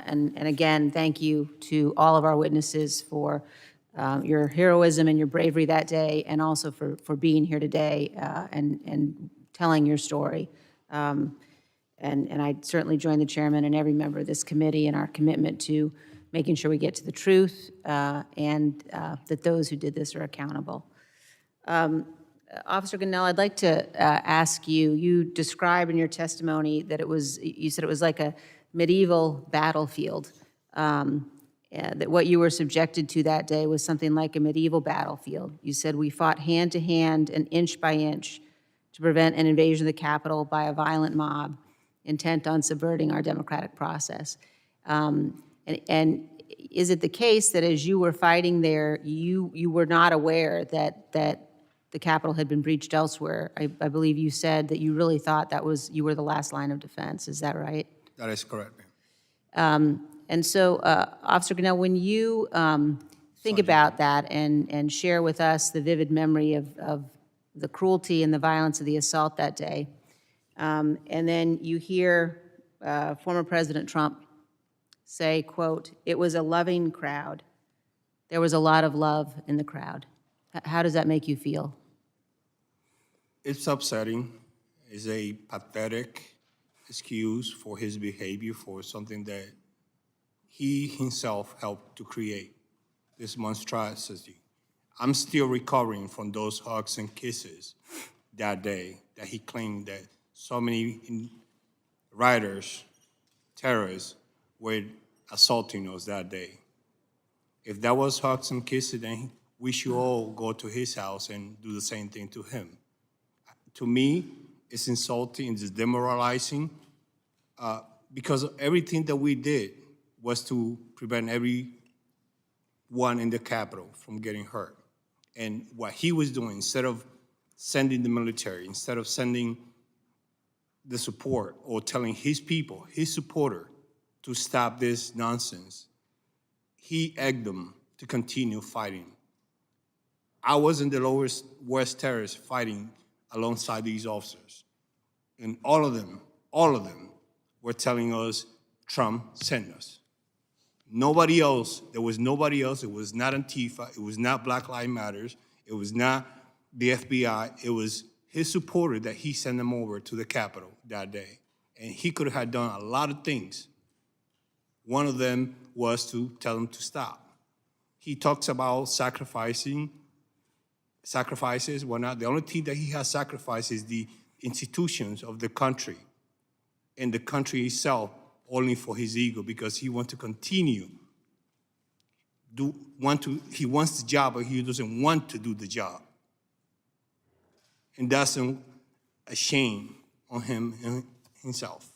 And again, thank you to all of our witnesses for your heroism and your bravery that day, and also for being here today and telling your story. And I certainly join the chairman and every member of this committee in our commitment to making sure we get to the truth and that those who did this are accountable. Officer Gunnell, I'd like to ask you, you described in your testimony that you said it was like a medieval battlefield, that what you were subjected to that day was something like a medieval battlefield. You said we fought hand to hand and inch by inch to prevent an invasion of the Capitol by a violent mob intent on subverting our democratic process. And is it the case that as you were fighting there, you were not aware that the Capitol had been breached elsewhere? I believe you said that you really thought you were the last line of defense. Is that right? That is correct, ma'am. And so, Officer Gunnell, when you think about that and share with us the vivid memory of the cruelty and the violence of the assault that day, and then you hear former President Trump say, quote, "It was a loving crowd. There was a lot of love in the crowd." How does that make you feel? It's upsetting. It's a pathetic excuse for his behavior for something that he himself helped to create, this monstrosity. I'm still recovering from those hugs and kisses that day that he claimed that so many rioters, terrorists, were assaulting us that day. If that was hugs and kisses, then we should all go to his house and do the same thing to him. To me, it's insulting, it's demoralizing, because everything that we did was to prevent everyone in the Capitol from getting hurt. And what he was doing, instead of sending the military, instead of sending the support or telling his people, his supporter, to stop this nonsense, he egged them to continue fighting. I was in the lower West Terrace fighting alongside these officers. And all of them were telling us, Trump sent us. Nobody else, there was nobody else. It was not Antifa, it was not Black Lives Matter, it was not the FBI, it was his supporter that he sent them over to the Capitol that day. And he could have done a lot of things. One of them was to tell them to stop. He talks about sacrifices. Well, not the only thing that he has sacrificed is the institutions of the country and the country itself, only for his ego, because he wants to continue. He wants the job, but he doesn't want to do the job. And that's a shame on him and himself.